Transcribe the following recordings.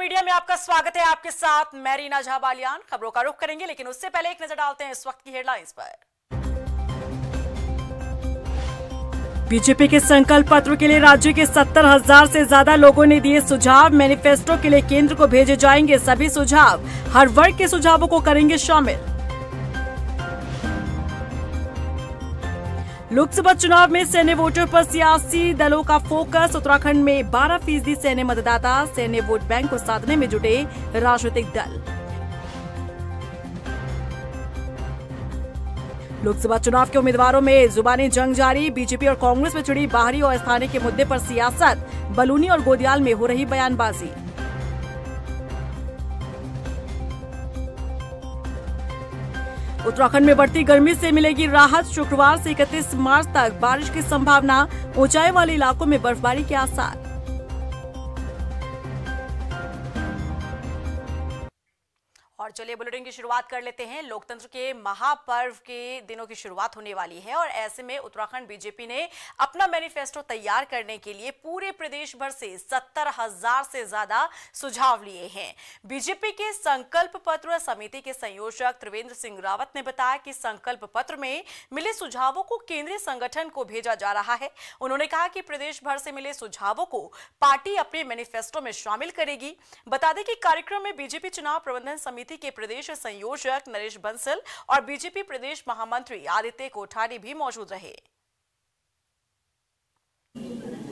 Media में आपका स्वागत है। आपके साथ मैं रीना झा बालियान। खबरों का रुख करेंगे, लेकिन उससे पहले एक नजर डालते हैं इस वक्त की हेडलाइंस पर। बीजेपी के संकल्प पत्र के लिए राज्य के 70,000 से ज्यादा लोगों ने दिए सुझाव। मैनिफेस्टो के लिए केंद्र को भेजे जाएंगे सभी सुझाव। हर वर्ग के सुझावों को करेंगे शामिल। लोकसभा चुनाव में सैन्य वोटर पर सियासी दलों का फोकस। उत्तराखंड में 12% सैन्य मतदाता। सैन्य वोट बैंक को साधने में जुटे राजनीतिक दल। लोकसभा चुनाव के उम्मीदवारों में जुबानी जंग जारी। बीजेपी और कांग्रेस में छिड़ी बाहरी और स्थानीय के मुद्दे पर सियासत। बलूनी और गोदियाल में हो रही बयानबाजी। उत्तराखंड में बढ़ती गर्मी से मिलेगी राहत। शुक्रवार से 31 मार्च तक बारिश की संभावना। ऊंचाई वाले इलाकों में बर्फबारी के आसार। और चलिए बुलेटिन की शुरुआत कर लेते हैं। लोकतंत्र के महापर्व के दिनों की शुरुआत होने वाली है और ऐसे में उत्तराखंड बीजेपी ने अपना मैनिफेस्टो तैयार करने के लिए पूरे प्रदेश भर से 70,000 से ज्यादा सुझाव लिए हैं। बीजेपी के संकल्प पत्र समिति के संयोजक त्रिवेंद्र सिंह रावत ने बताया कि संकल्प पत्र में मिले सुझावों को केंद्रीय संगठन को भेजा जा रहा है। उन्होंने कहा कि प्रदेश भर से मिले सुझावों को पार्टी अपने मैनिफेस्टो में शामिल करेगी। बता दें कि कार्यक्रम में बीजेपी चुनाव प्रबंधन समिति के प्रदेश संयोजक नरेश बंसल और बीजेपी प्रदेश महामंत्री आदित्य कोठारी भी मौजूद रहे।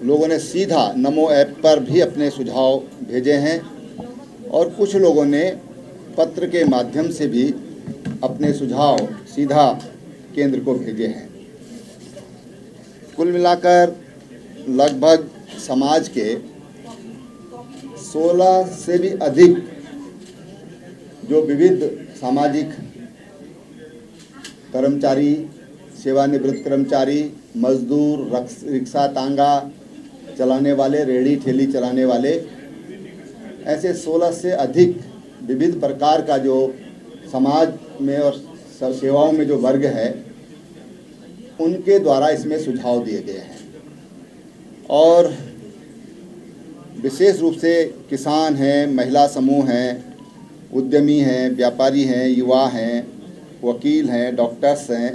लोगों ने सीधा नमो ऐप पर भी अपने सुझाव भेजे हैं और कुछ लोगों ने पत्र के माध्यम से भी अपने सुझाव सीधा केंद्र को भेजे हैं। कुल मिलाकर लगभग समाज के 16 से भी अधिक जो विविध सामाजिक कर्मचारी, सेवानिवृत्त कर्मचारी, मजदूर, रिक्शा तांगा चलाने वाले, रेहड़ी ठेली चलाने वाले, ऐसे 16 से अधिक विविध प्रकार का जो समाज में और सेवाओं में जो वर्ग है, उनके द्वारा इसमें सुझाव दिए गए हैं। और विशेष रूप से किसान हैं, महिला समूह हैं, उद्यमी हैं, व्यापारी हैं, युवा हैं, वकील हैं, डॉक्टर्स हैं।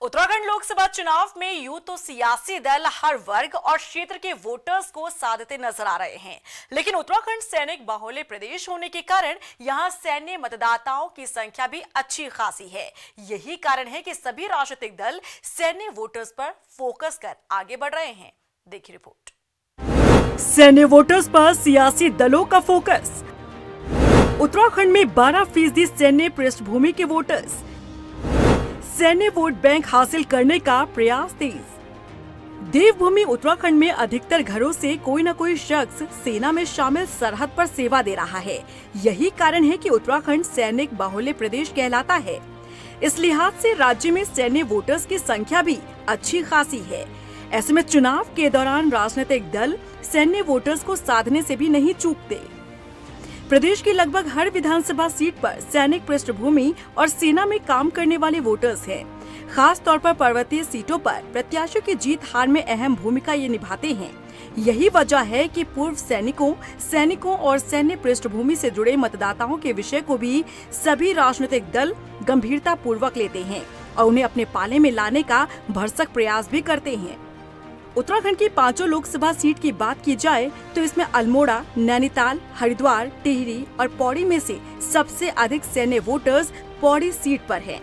उत्तराखंड लोकसभा चुनाव में यूं तो सियासी दल हर वर्ग और क्षेत्र के वोटर्स को साधते नजर आ रहे हैं, लेकिन उत्तराखंड सैनिक बाहुल्य प्रदेश होने के कारण यहां सैन्य मतदाताओं की संख्या भी अच्छी खासी है। यही कारण है कि सभी राजनीतिक दल सैन्य वोटर्स पर फोकस कर आगे बढ़ रहे हैं। देखिए रिपोर्ट। सैन्य वोटर्स पर सियासी दलों का फोकस। उत्तराखंड में 12% सैन्य पृष्ठभूमि के वोटर्स। सैन्य वोट बैंक हासिल करने का प्रयास तेज। देवभूमि उत्तराखंड में अधिकतर घरों से कोई न कोई शख्स सेना में शामिल सरहद पर सेवा दे रहा है। यही कारण है कि उत्तराखंड सैनिक बाहुल्य प्रदेश कहलाता है। इस लिहाज से राज्य में सैन्य वोटर्स की संख्या भी अच्छी खासी है। ऐसे में चुनाव के दौरान राजनीतिक दल सैन्य वोटर्स को साधने से भी नहीं चूकते। प्रदेश की लगभग हर विधानसभा सीट पर सैनिक पृष्ठभूमि और सेना में काम करने वाले वोटर्स हैं। खास तौर पर पर्वतीय सीटों पर प्रत्याशियों की जीत हार में अहम भूमिका ये निभाते हैं। यही वजह है कि पूर्व सैनिकों और सैन्य पृष्ठभूमि से जुड़े मतदाताओं के विषय को भी सभी राजनीतिक दल गंभीरता पूर्वक लेते हैं और उन्हें अपने पाले में लाने का भरसक प्रयास भी करते हैं। उत्तराखंड की 5 लोकसभा सीट की बात की जाए तो इसमें अल्मोड़ा, नैनीताल, हरिद्वार, टिहरी और पौड़ी में से सबसे अधिक सैन्य वोटर्स पौड़ी सीट पर हैं।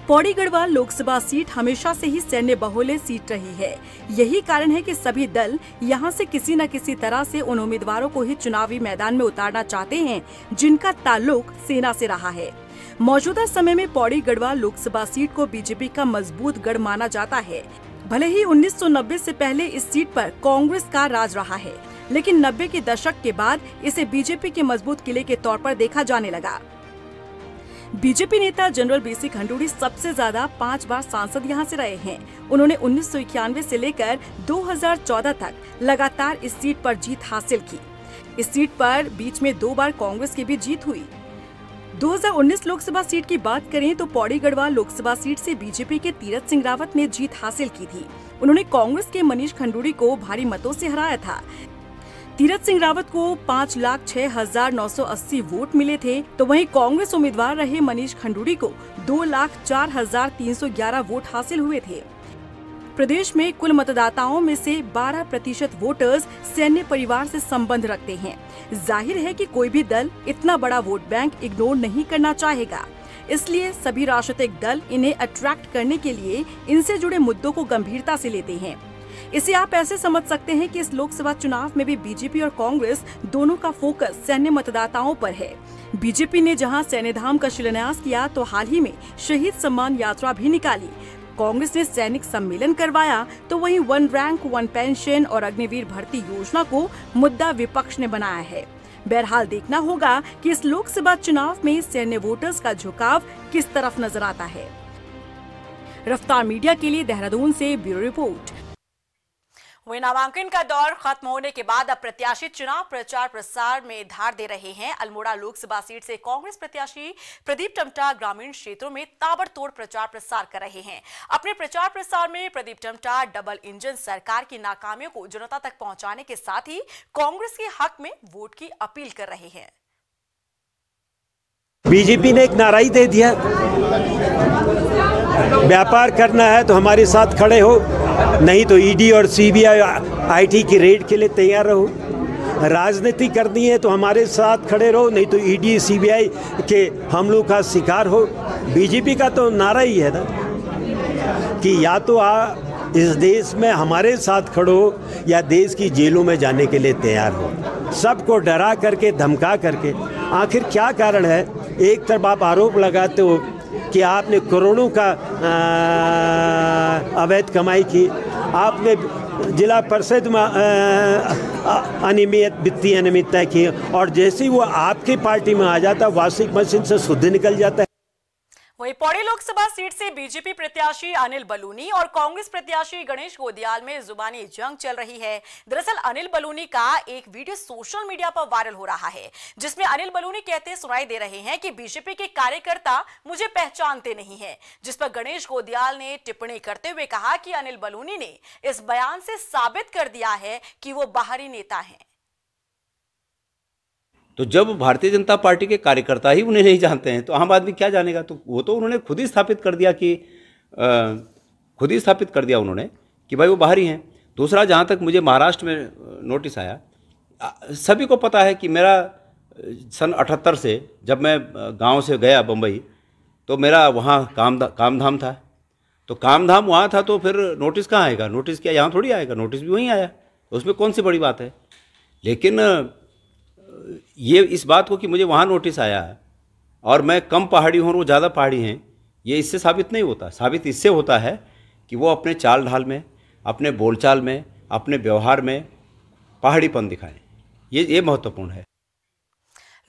पौड़ी गढ़वाल लोकसभा सीट हमेशा से ही सैन्य बहुल्य सीट रही है। यही कारण है कि सभी दल यहां से किसी न किसी तरह से उन उम्मीदवारों को ही चुनावी मैदान में उतारना चाहते हैं जिनका ताल्लुक सेना से रहा है। मौजूदा समय में पौड़ी गढ़वाल लोकसभा सीट को बीजेपी का मजबूत गढ़ माना जाता है। भले ही 1990 से पहले इस सीट पर कांग्रेस का राज रहा है, लेकिन 90 के दशक के बाद इसे बीजेपी के मजबूत किले के तौर पर देखा जाने लगा। बीजेपी नेता जनरल बीसी खंडूड़ी सबसे ज्यादा 5 बार सांसद यहां से रहे हैं। उन्होंने 1991 से लेकर 2014 तक लगातार इस सीट पर जीत हासिल की। इस सीट पर बीच में 2 बार कांग्रेस की भी जीत हुई। 2019 लोकसभा सीट की बात करें तो पौड़ी गढ़वाल लोकसभा सीट से बीजेपी के तीरथ सिंह रावत ने जीत हासिल की थी। उन्होंने कांग्रेस के मनीष खंडूड़ी को भारी मतों से हराया था। तीरथ सिंह रावत को 5,06,980 वोट मिले थे, तो वहीं कांग्रेस उम्मीदवार रहे मनीष खंडूड़ी को 2,04,311 वोट हासिल हुए थे। प्रदेश में कुल मतदाताओं में से 12% वोटर्स सैन्य परिवार से संबंध रखते हैं। जाहिर है कि कोई भी दल इतना बड़ा वोट बैंक इग्नोर नहीं करना चाहेगा, इसलिए सभी राजनीतिक दल इन्हें अट्रैक्ट करने के लिए इनसे जुड़े मुद्दों को गंभीरता से लेते हैं। इसे आप ऐसे समझ सकते हैं कि इस लोकसभा चुनाव में भी बीजेपी और कांग्रेस दोनों का फोकस सैन्य मतदाताओं पर है। बीजेपी ने जहां सैन्य धाम का शिलान्यास किया, तो हाल ही में शहीद सम्मान यात्रा भी निकाली। कांग्रेस ने सैनिक सम्मेलन करवाया, तो वहीं 1 रैंक 1 पेंशन और अग्निवीर भर्ती योजना को मुद्दा विपक्ष ने बनाया है। बहरहाल देखना होगा कि इस लोकसभा चुनाव में सैन्य वोटर्स का झुकाव किस तरफ नजर आता है। रफ्तार मीडिया के लिए देहरादून से ब्यूरो रिपोर्ट। वहीं नामांकन का दौर खत्म होने के बाद अब प्रत्याशी चुनाव प्रचार प्रसार में धार दे रहे हैं। अल्मोड़ा लोकसभा सीट से कांग्रेस प्रत्याशी प्रदीप टमटा ग्रामीण क्षेत्रों में ताबड़तोड़ प्रचार प्रसार कर रहे हैं। अपने प्रचार प्रसार में प्रदीप टमटा डबल इंजन सरकार की नाकामियों को जनता तक पहुंचाने के साथ ही कांग्रेस के हक में वोट की अपील कर रहे हैं। बीजेपी ने एक नारा ही दे दिया, व्यापार करना है तो हमारे साथ खड़े हो, नहीं तो ईडी और सीबीआई आईटी की रेड के लिए तैयार रहो। राजनीति करनी है तो हमारे साथ खड़े रहो, नहीं तो ईडी सीबीआई के हमलों का शिकार हो। बीजेपी का तो नारा ही है ना कि या तो इस देश में हमारे साथ खड़ो या देश की जेलों में जाने के लिए तैयार हो। सबको डरा करके धमका करके आखिर क्या कारण है? एक तरफ आप आरोप लगाते हो कि आपने करोड़ों का अवैध कमाई की, आपने जिला परिषद में वित्तीय अनियमितता की, और जैसे ही वो आपकी पार्टी में आ जाता वाशिंग मशीन से शुद्ध निकल जाता है। वहीं पौड़ी लोकसभा सीट से बीजेपी प्रत्याशी अनिल बलूनी और कांग्रेस प्रत्याशी गणेश गोदियाल में जुबानी जंग चल रही है। दरअसल अनिल बलूनी का एक वीडियो सोशल मीडिया पर वायरल हो रहा है, जिसमें अनिल बलूनी कहते सुनाई दे रहे हैं कि बीजेपी के कार्यकर्ता मुझे पहचानते नहीं है, जिस पर गणेश गोदियाल ने टिप्पणी करते हुए कहा कि अनिल बलूनी ने इस बयान से साबित कर दिया है कि वो बाहरी नेता हैं। तो जब भारतीय जनता पार्टी के कार्यकर्ता ही उन्हें नहीं जानते हैं तो आम आदमी क्या जानेगा? तो वो तो उन्होंने खुद ही स्थापित कर दिया उन्होंने कि भाई वो बाहरी हैं। दूसरा, जहाँ तक मुझे महाराष्ट्र में नोटिस आया, सभी को पता है कि मेरा सन 78 से जब मैं गांव से गया बम्बई, तो मेरा वहाँ कामधाम था। तो कामधाम वहाँ था, तो फिर नोटिस कहाँ आएगा? नोटिस क्या यहाँ थोड़ी आएगा? नोटिस भी वहीं आया, उसमें कौन सी बड़ी बात है? लेकिन ये इस बात को कि मुझे वहाँ नोटिस आया है और मैं कम पहाड़ी हूँ और वो ज़्यादा पहाड़ी हैं, ये इससे साबित नहीं होता। साबित इससे होता है कि वो अपने चाल ढाल में, अपने बोलचाल में, अपने व्यवहार में पहाड़ीपन दिखाएं। ये महत्वपूर्ण है।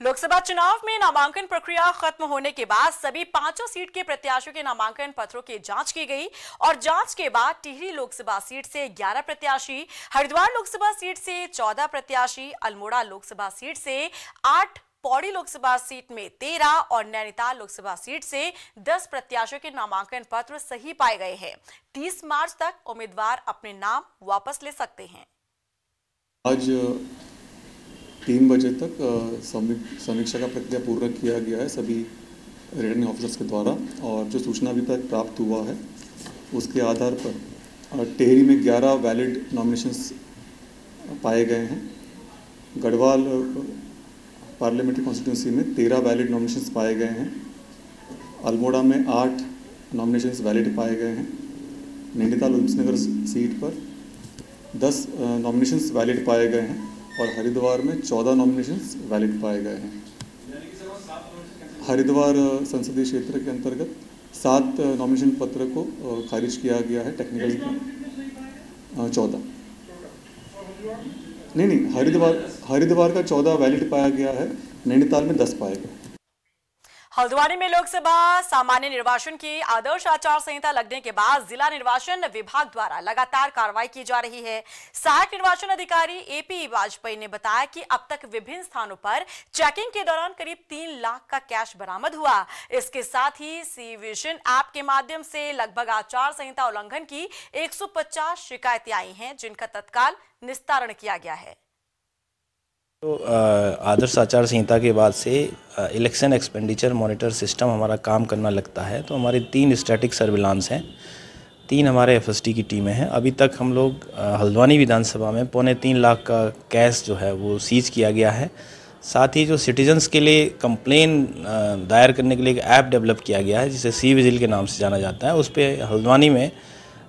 लोकसभा चुनाव में नामांकन प्रक्रिया खत्म होने के बाद सभी 5 सीट के प्रत्याशियों के नामांकन पत्रों की जांच की गई और जांच के बाद टिहरी लोकसभा सीट से 11 प्रत्याशी, हरिद्वार लोकसभा सीट से 14 प्रत्याशी, अल्मोड़ा लोकसभा सीट से 8, पौड़ी लोकसभा सीट में 13 और नैनीताल लोकसभा सीट से 10 प्रत्याशियों के नामांकन पत्र सही पाए गए हैं। 30 मार्च तक उम्मीदवार अपने नाम वापस ले सकते हैं। आज 3 बजे तक समीक्षा का प्रक्रिया पूर्ण किया गया है सभी रिटर्निंग ऑफिसर्स के द्वारा, और जो सूचना अभी तक प्राप्त हुआ है उसके आधार पर टिहरी में 11 वैलिड नॉमिनेशंस पाए गए हैं। गढ़वाल पार्लियामेंट्री कॉन्स्टिट्यूंसी में 13 वैलिड नॉमिनेशंस पाए गए हैं। अल्मोड़ा में 8 नॉमिनेशंस वैलिड पाए गए हैं। नैनीताल उल्लासनगर सीट पर 10 नॉमिनेशंस वैलिड पाए गए हैं और हरिद्वार में 14 नॉमिनेशंस वैलिड पाए गए हैं। हरिद्वार संसदीय क्षेत्र के अंतर्गत 7 नॉमिनेशन पत्र को खारिज किया गया है। टेक्निकल 14 नहीं, हरिद्वार का 14 वैलिड पाया गया है। नैनीताल में 10 पाए गए। हल्द्वानी में लोकसभा सामान्य निर्वाचन की आदर्श आचार संहिता लगने के बाद जिला निर्वाचन विभाग द्वारा लगातार कार्रवाई की जा रही है। सहायक निर्वाचन अधिकारी एपी वाजपेयी ने बताया कि अब तक विभिन्न स्थानों पर चेकिंग के दौरान करीब 3 लाख का कैश बरामद हुआ। इसके साथ ही सी विजिल ऐप के माध्यम से लगभग आचार संहिता उल्लंघन की 150 शिकायतें आई हैं, जिनका तत्काल निस्तारण किया गया है। तो आदर्श आचार संहिता के बाद से इलेक्शन एक्सपेंडिचर मॉनिटर सिस्टम हमारा काम करना लगता है। तो हमारे 3 स्टैटिक सर्विलांस हैं, 3 हमारे एफएसटी की टीमें हैं। अभी तक हम लोग हल्द्वानी विधानसभा में 3.25 लाख का कैश जो है वो सीज किया गया है। साथ ही जो सिटीजन्स के लिए कंप्लेन दायर करने के लिए एक ऐप डेवलप किया गया है जिसे सी विजिल के नाम से जाना जाता है। उस पर हल्द्वानी में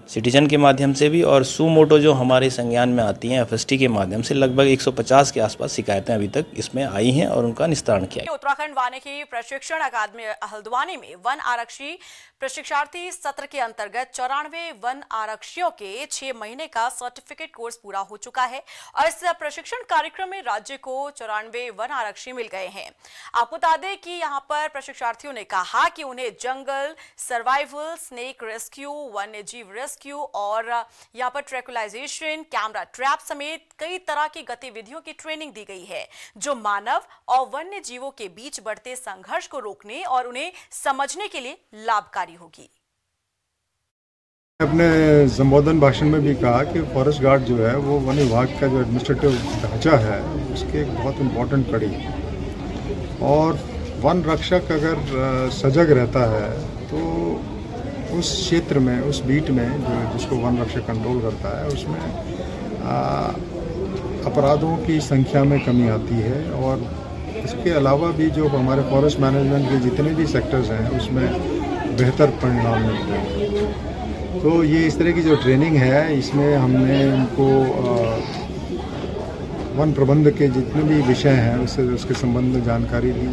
सिटीजन के माध्यम से भी और सुमोटो जो हमारे संज्ञान में आती हैं एफएसटी के माध्यम से लगभग 150 के आसपास शिकायतें अभी तक इसमें आई हैं और उनका निस्तारण किया गया। उत्तराखंड वानिकी प्रशिक्षण अकादमी हल्द्वानी में वन आरक्षी प्रशिक्षार्थी सत्र के अंतर्गत 94 वन आरक्षियों के 6 महीने का सर्टिफिकेट कोर्स पूरा हो चुका है और इस प्रशिक्षण कार्यक्रम में राज्य को 94 वन आरक्षी मिल गए हैं। आपको बता दें कि यहाँ पर प्रशिक्षार्थियों ने कहा कि उन्हें जंगल सर्वाइवल, स्नेक रेस्क्यू, वन्य जीव रेस्क्यू और यहाँ पर ट्रैकुलाइजेशन, कैमरा ट्रैप समेत कई तरह की गतिविधियों की ट्रेनिंग दी गई है जो मानव और वन्य जीवों के बीच बढ़ते संघर्ष को रोकने और उन्हें समझने के लिए लाभकारी होगी। अपने संबोधन भाषण में भी कहा कि फॉरेस्ट गार्ड जो है वो वन विभाग का जो एडमिनिस्ट्रेटिव ढांचा है उसके एक बहुत इम्पोर्टेंट कड़ी है और वन रक्षक अगर सजग रहता है तो उस क्षेत्र में, उस बीट में जो जिसको वन रक्षक कंट्रोल करता है उसमें अपराधों की संख्या में कमी आती है और इसके अलावा भी जो हमारे फॉरेस्ट मैनेजमेंट के जितने भी सेक्टर्स हैं उसमें बेहतर परिणाम मिलते हैं। तो ये इस तरह की जो ट्रेनिंग है इसमें हमने उनको वन प्रबंध के जितने भी विषय हैं उसके संबंध में जानकारी दी।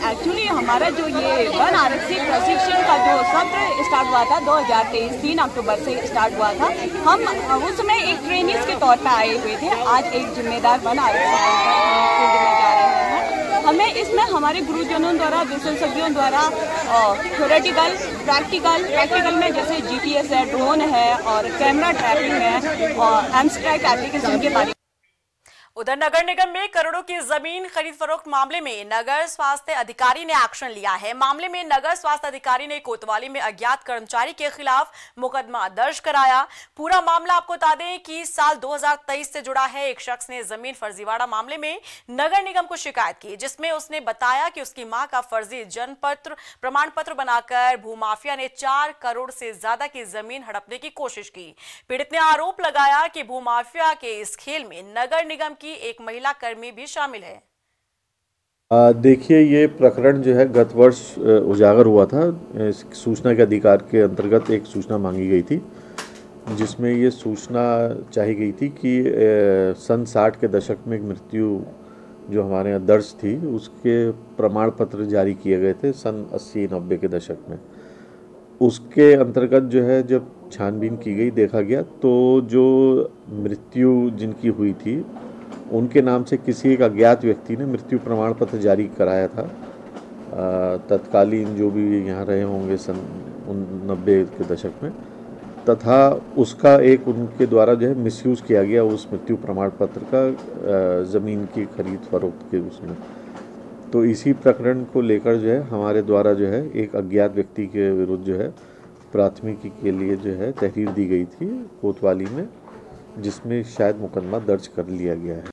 एक्चुअली हमारा जो ये वन आरक्षी प्रशिक्षण का जो सत्र स्टार्ट हुआ था 2023 3 अक्टूबर से स्टार्ट हुआ था। हम उस समय एक ट्रेनिंग्स के तौर पर आए हुए थे। आज एक जिम्मेदार वन आरक्षी फील्ड में जा रहे हैं। हमें इसमें हमारे गुरुजनों द्वारा, विशेषज्ञों द्वारा थ्योरेटिकल, प्रैक्टिकल में जैसे GPS है, ड्रोन है और कैमरा ट्रैपिंग है और एमस्ट्रैक एप्लीकेशन के बारे। उधर नगर निगम में करोड़ों की जमीन खरीद फरोख्त मामले में नगर स्वास्थ्य अधिकारी ने एक्शन लिया है। मामले में नगर स्वास्थ्य अधिकारी ने कोतवाली में अज्ञात कर्मचारी के खिलाफ मुकदमा दर्ज कराया। पूरा मामला आपको बता दें कि साल 2023 से जुड़ा है। एक शख्स ने जमीन फर्जीवाड़ा मामले में नगर निगम को शिकायत की जिसमें उसने बताया कि उसकी मां का फर्जी जन्मपत्र प्रमाण पत्र बनाकर भूमाफिया ने 4 करोड़ से ज्यादा की जमीन हड़पने की कोशिश की। पीड़ित ने आरोप लगाया कि भूमाफिया के इस खेल में नगर निगम की एक महिला कर्मी भी शामिल है। देखिए, ये प्रकरण जो है गत वर्ष उजागर हुआ था। सूचना के अधिकार के अंतर्गत एक सूचना मांगी गई थी जिसमें ये सूचना चाही गई थी कि सन 60 के दशक में एक मृत्यु जो हमारे यहाँ दर्ज थी उसके प्रमाण पत्र जारी किए गए थे सन 80-90 के दशक में। उसके अंतर्गत जो है जब छानबीन की गई, देखा गया तो जो मृत्यु जिनकी हुई थी उनके नाम से किसी एक अज्ञात व्यक्ति ने मृत्यु प्रमाण पत्र जारी कराया था। तत्कालीन जो भी यहाँ रहे होंगे सन 90 के दशक में, तथा उसका एक उनके द्वारा जो है मिसयूज़ किया गया उस मृत्यु प्रमाण पत्र का ज़मीन की खरीद फरोख्त के उसमें। तो इसी प्रकरण को लेकर जो है हमारे द्वारा जो है एक अज्ञात व्यक्ति के विरुद्ध जो है प्राथमिकी के लिए जो है तहरीर दी गई थी कोतवाली में, जिसमें शायद मुकदमा दर्ज कर लिया गया है।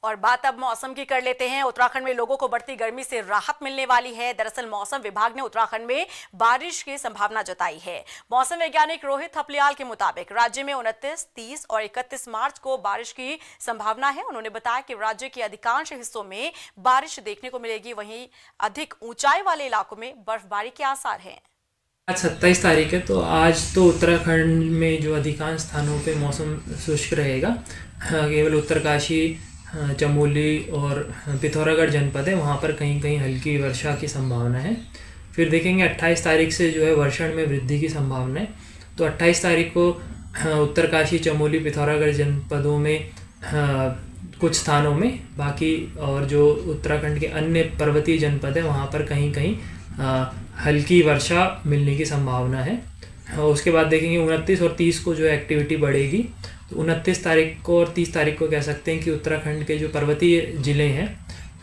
और बात अब मौसम की कर लेते हैं। उत्तराखंड में लोगों को बढ़ती गर्मी से राहत मिलने वाली है। दरअसल मौसम विभाग ने उत्तराखंड में बारिश की संभावना जताई है। मौसम वैज्ञानिक रोहित थपलियाल के मुताबिक राज्य में 29, 30 और 31 मार्च को बारिश की संभावना है। उन्होंने बताया कि राज्य के अधिकांश हिस्सों में बारिश देखने को मिलेगी, वहीं अधिक ऊंचाई वाले इलाकों में बर्फबारी के आसार हैं। आज 27 तारीख है, तो आज तो उत्तराखंड में जो अधिकांश स्थानों पे मौसम शुष्क रहेगा। केवल उत्तरकाशी, चमोली और पिथौरागढ़ जनपद है, वहाँ पर कहीं कहीं हल्की वर्षा की संभावना है। फिर देखेंगे 28 तारीख से जो है वर्षण में वृद्धि की संभावना है। तो 28 तारीख को उत्तरकाशी, चमोली, पिथौरागढ़ जनपदों में कुछ स्थानों में, बाकी और जो उत्तराखंड के अन्य पर्वतीय जनपद है वहाँ पर कहीं कहीं हल्की वर्षा मिलने की संभावना है। और उसके बाद देखेंगे 29 और 30 को जो एक्टिविटी बढ़ेगी। तो 29 तारीख को और 30 तारीख को कह सकते हैं कि उत्तराखंड के जो पर्वतीय ज़िले हैं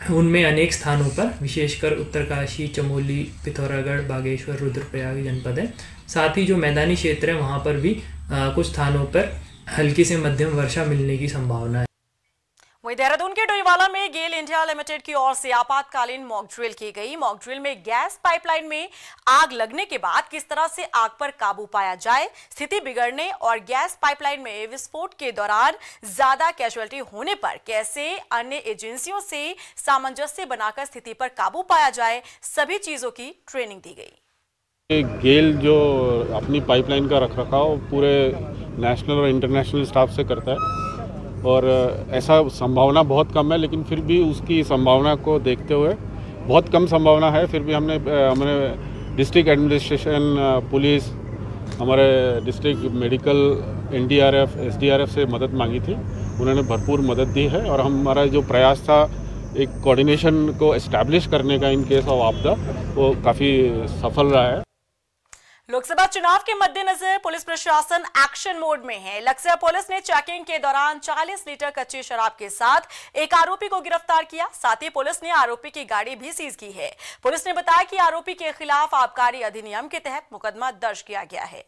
उनमें अनेक स्थानों पर, विशेषकर उत्तरकाशी, चमोली, पिथौरागढ़, बागेश्वर, रुद्रप्रयाग जनपद है। साथ ही जो मैदानी क्षेत्र है वहाँ पर भी कुछ स्थानों पर हल्की से मध्यम वर्षा मिलने की संभावना है। वहीं देहरादून के डोईवाला में गेल इंडिया लिमिटेड की ओर से आपातकालीन मॉक ड्रिल की गई। मॉक ड्रिल में गैस पाइपलाइन में आग लगने के बाद किस तरह से आग पर काबू पाया जाए, स्थिति बिगड़ने और गैस पाइपलाइन में विस्फोट के दौरान ज्यादा कैजुअल्टी होने पर कैसे अन्य एजेंसियों से सामंजस्य बनाकर स्थिति पर काबू पाया जाए, सभी चीजों की ट्रेनिंग दी गई। गेल जो अपनी पाइपलाइन का रखरखाव पूरे नेशनल और इंटरनेशनल स्टाफ से करता है और ऐसा संभावना बहुत कम है, लेकिन फिर भी उसकी संभावना को देखते हुए बहुत कम संभावना है, फिर भी हमने डिस्ट्रिक्ट एडमिनिस्ट्रेशन, पुलिस, हमारे डिस्ट्रिक्ट मेडिकल, NDRF, SDRF से मदद मांगी थी। उन्होंने भरपूर मदद दी है और हमारा जो प्रयास था एक कोऑर्डिनेशन को एस्टैब्लिश करने का इन केस ऑफ आपदा, वो काफ़ी सफल रहा है। लोकसभा चुनाव के मद्देनजर पुलिस प्रशासन एक्शन मोड में है। लक्सर पुलिस ने चेकिंग के दौरान 40 लीटर कच्ची शराब के साथ एक आरोपी को गिरफ्तार किया। साथ ही पुलिस ने आरोपी की गाड़ी भी सीज की है। पुलिस ने बताया कि आरोपी के खिलाफ आबकारी अधिनियम के तहत मुकदमा दर्ज किया गया है।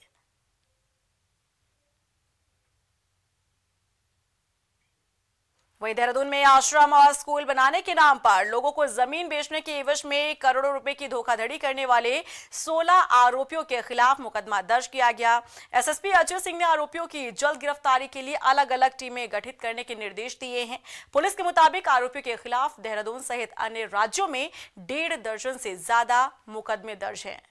वहीं देहरादून में आश्रम और स्कूल बनाने के नाम पर लोगों को जमीन बेचने के एवज में करोड़ों रुपए की धोखाधड़ी करने वाले 16 आरोपियों के खिलाफ मुकदमा दर्ज किया गया। SSP अजय सिंह ने आरोपियों की जल्द गिरफ्तारी के लिए अलग अलग टीमें गठित करने के निर्देश दिए हैं। पुलिस के मुताबिक आरोपियों के खिलाफ देहरादून सहित अन्य राज्यों में 1.5 दर्जन से ज्यादा मुकदमे दर्ज हैं।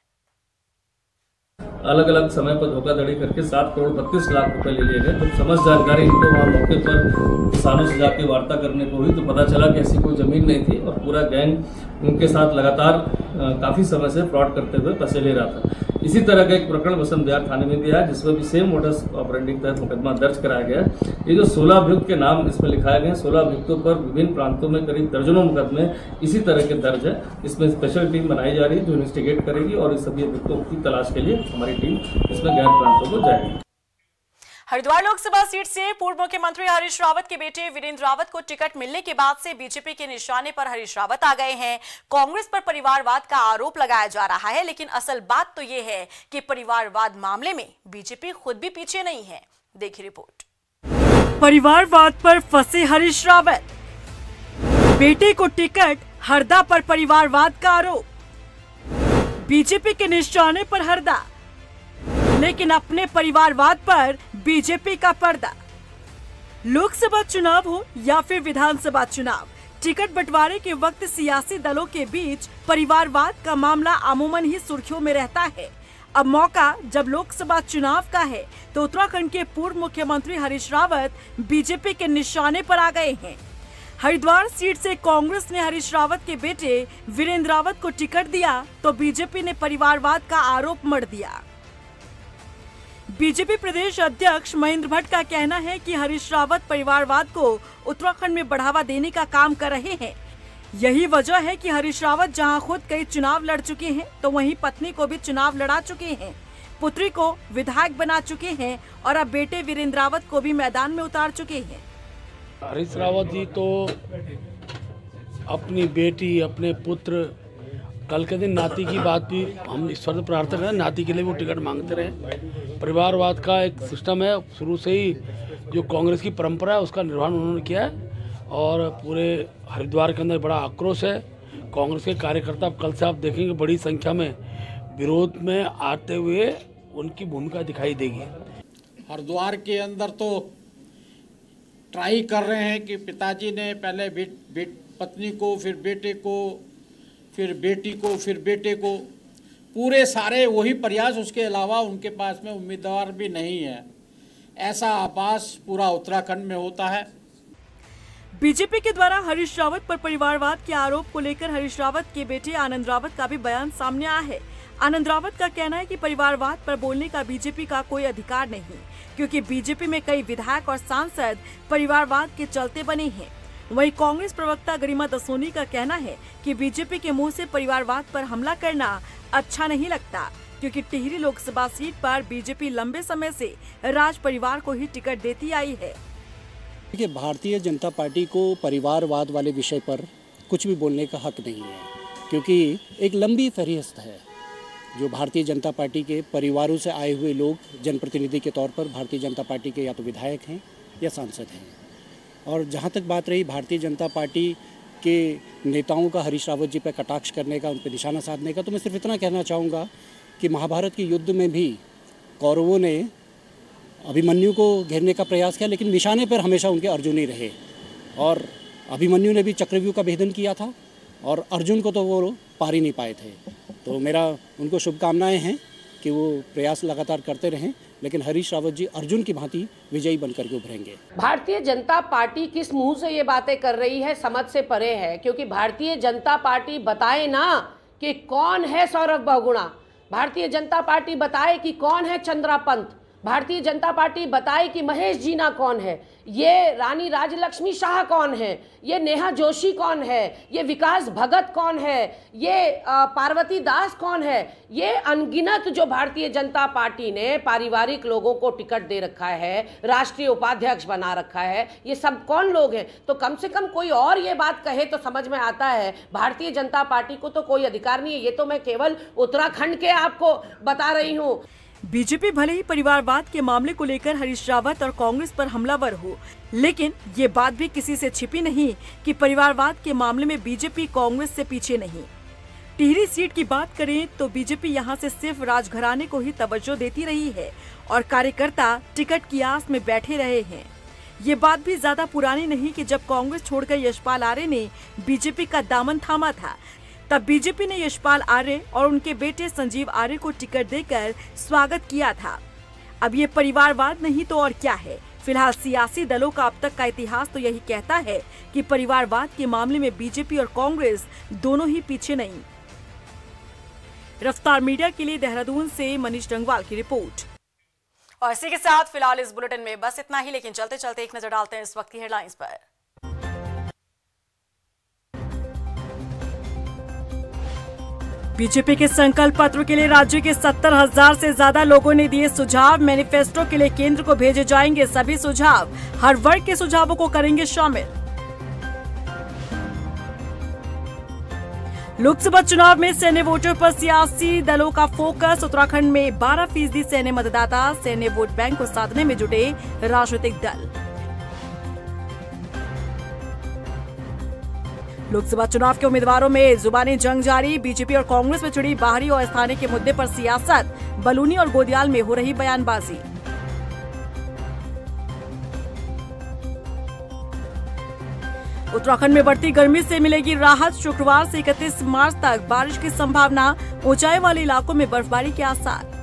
अलग अलग समय पर धोखाधड़ी करके 7 करोड़ 32 लाख रुपए ले लिए गए। जब समझ जानकारी इनको वहाँ मौके पर किसानों से जाके वार्ता करने को हुई तो पता चला कि ऐसी कोई जमीन नहीं थी और पूरा गैंग उनके साथ लगातार काफ़ी समय से फ्रॉड करते हुए पैसे ले रहा था। इसी तरह का एक प्रकरण बसंत विहार थाने में दिया है, जिसमें भी सेम मोडस ऑपरेंडी के तहत मुकदमा दर्ज कराया गया। ये जो 16 अभियुक्त के नाम इसमें लिखाए गए हैं, 16 अभियुक्तों पर विभिन्न प्रांतों में करीब दर्जनों मुकदमे इसी तरह के दर्ज है। इसमें स्पेशल टीम बनाई जा रही है जो इन्वेस्टिगेट करेगी और इस सभी अभियुक्तों की तलाश के लिए हमारी टीम इसमें गैर प्रांतों को जाएगी। हरिद्वार लोकसभा सीट से पूर्व मुख्यमंत्री हरीश रावत के बेटे वीरेंद्र रावत को टिकट मिलने के बाद से बीजेपी के निशाने पर हरीश रावत आ गए हैं। कांग्रेस पर परिवारवाद का आरोप लगाया जा रहा है, लेकिन असल बात तो यह है कि परिवारवाद मामले में बीजेपी खुद भी पीछे नहीं है। देखिए रिपोर्ट। परिवारवाद पर फंसे हरीश रावत, बेटे को टिकट, हरदा पर परिवारवाद का आरोप। बीजेपी के निशाने पर हरदा, लेकिन अपने परिवारवाद पर बीजेपी का पर्दा। लोकसभा चुनाव हो या फिर विधानसभा चुनाव, टिकट बंटवारे के वक्त सियासी दलों के बीच परिवारवाद का मामला अमूमन ही सुर्खियों में रहता है। अब मौका जब लोकसभा चुनाव का है तो उत्तराखंड के पूर्व मुख्यमंत्री हरीश रावत बीजेपी के निशाने पर आ गए हैं। हरिद्वार सीट से कांग्रेस ने हरीश रावत के बेटे वीरेंद्र रावत को टिकट दिया तो बीजेपी ने परिवारवाद का आरोप मढ़ दिया। बीजेपी प्रदेश अध्यक्ष महेंद्र भट्ट का कहना है कि हरीश रावत परिवारवाद को उत्तराखंड में बढ़ावा देने का काम कर रहे हैं। यही वजह है कि हरीश रावत जहां खुद कई चुनाव लड़ चुके हैं तो वहीं पत्नी को भी चुनाव लड़ा चुके हैं, पुत्री को विधायक बना चुके हैं और अब बेटे वीरेंद्र रावत को भी मैदान में उतार चुके हैं। हरीश रावत जी तो अपनी बेटी, अपने पुत्र, कल के दिन नाती की बात भी हम ईश्वर से प्रार्थना करें, नाती के लिए वो टिकट मांगते रहे। परिवारवाद का एक सिस्टम है, शुरू से ही जो कांग्रेस की परंपरा है उसका निर्वहन उन्होंने किया है और पूरे हरिद्वार के अंदर बड़ा आक्रोश है। कांग्रेस के कार्यकर्ता कल से आप देखेंगे बड़ी संख्या में विरोध में आते हुए उनकी भूमिका दिखाई देगी। हरिद्वार के अंदर तो ट्राई कर रहे हैं कि पिताजी ने पहले पत्नी को, फिर बेटे को, फिर बेटी को, फिर बेटे को, पूरे सारे वही प्रयास, उसके अलावा उनके पास में उम्मीदवार भी नहीं है। ऐसा आभास पूरा उत्तराखंड में होता है। बीजेपी के द्वारा हरीश रावत पर परिवारवाद के आरोप को लेकर हरीश रावत के बेटे आनंद रावत का भी बयान सामने आया है। आनंद रावत का कहना है कि परिवारवाद पर बोलने का बीजेपी का कोई अधिकार नहीं, क्योंकि बीजेपी में कई विधायक और सांसद परिवारवाद के चलते बने हैं। वहीं कांग्रेस प्रवक्ता गरिमा दसोनी का कहना है कि बीजेपी के मुंह से परिवारवाद पर हमला करना अच्छा नहीं लगता, क्योंकि टिहरी लोकसभा सीट पर बीजेपी लंबे समय से राज परिवार को ही टिकट देती आई है। देखिए, भारतीय जनता पार्टी को परिवारवाद वाले विषय पर कुछ भी बोलने का हक नहीं है, क्योंकि एक लंबी फहरिस्त है जो भारतीय जनता पार्टी के परिवारों से आए हुए लोग जनप्रतिनिधि के तौर पर भारतीय जनता पार्टी के या तो विधायक हैं या सांसद हैं। और जहाँ तक बात रही भारतीय जनता पार्टी के नेताओं का हरीश रावत जी पर कटाक्ष करने का, उन पर निशाना साधने का, तो मैं सिर्फ इतना कहना चाहूँगा कि महाभारत के युद्ध में भी कौरवों ने अभिमन्यु को घेरने का प्रयास किया, लेकिन निशाने पर हमेशा उनके अर्जुन ही रहे। और अभिमन्यु ने भी चक्रव्यूह का भेदन किया था और अर्जुन को तो वो पार ही नहीं पाए थे। तो मेरा उनको शुभकामनाएं हैं कि वो प्रयास लगातार करते रहें, लेकिन हरीश रावत जी अर्जुन की भांति विजयी बनकर के उभरेंगे। भारतीय जनता पार्टी किस मुंह से ये बातें कर रही है समझ से परे है, क्योंकि भारतीय जनता पार्टी बताए ना कि कौन है सौरभ बहुगुणा, भारतीय जनता पार्टी बताए कि कौन है चंद्रा पंत, भारतीय जनता पार्टी बताए कि महेश जीना कौन है, ये रानी राजलक्ष्मी शाह कौन है, ये नेहा जोशी कौन है, ये विकास भगत कौन है, ये पार्वती दास कौन है। ये अनगिनत जो भारतीय जनता पार्टी ने पारिवारिक लोगों को टिकट दे रखा है, राष्ट्रीय उपाध्यक्ष बना रखा है, ये सब कौन लोग हैं। तो कम से कम कोई और ये बात कहे तो समझ में आता है। भारतीय जनता पार्टी को तो कोई अधिकार नहीं है। ये तो मैं केवल उत्तराखंड के आपको बता रही हूँ। बीजेपी भले ही परिवारवाद के मामले को लेकर हरीश रावत और कांग्रेस पर हमलावर हो, लेकिन ये बात भी किसी से छिपी नहीं कि परिवारवाद के मामले में बीजेपी कांग्रेस से पीछे नहीं। टिहरी सीट की बात करें तो बीजेपी यहां से सिर्फ राजघराने को ही तवज्जो देती रही है और कार्यकर्ता टिकट की आस में बैठे रहे हैं। ये बात भी ज्यादा पुरानी नहीं कि जब कांग्रेस छोड़कर यशपाल आर्य ने बीजेपी का दामन थामा था, तब बीजेपी ने यशपाल आर्य और उनके बेटे संजीव आर्य को टिकट देकर स्वागत किया था। अब ये परिवारवाद नहीं तो और क्या है। फिलहाल सियासी दलों का अब तक का इतिहास तो यही कहता है कि परिवारवाद के मामले में बीजेपी और कांग्रेस दोनों ही पीछे नहीं। रफ्तार मीडिया के लिए देहरादून से मनीष डंगवाल की रिपोर्ट। और इसी के साथ फिलहाल इस बुलेटिन में बस इतना ही, लेकिन चलते चलते एक नजर डालते हैं इस वक्त की हेडलाइंस पर। बीजेपी के संकल्प पत्र के लिए राज्य के 70,000 से ज्यादा लोगों ने दिए सुझाव। मैनिफेस्टो के लिए केंद्र को भेजे जाएंगे सभी सुझाव, हर वर्ग के सुझावों को करेंगे शामिल। लोकसभा चुनाव में सैन्य वोटर पर सियासी दलों का फोकस। उत्तराखंड में 12% सैन्य मतदाता, सैन्य वोट बैंक को साधने में जुटे राजनीतिक दल। लोकसभा चुनाव के उम्मीदवारों में जुबानी जंग जारी। बीजेपी और कांग्रेस में छिड़ी बाहरी और स्थानीय के मुद्दे पर सियासत। बलूनी और गोदियाल में हो रही बयानबाजी। उत्तराखंड में बढ़ती गर्मी से मिलेगी राहत। शुक्रवार से 31 मार्च तक बारिश की संभावना। ऊंचाई वाले इलाकों में बर्फबारी के आसार।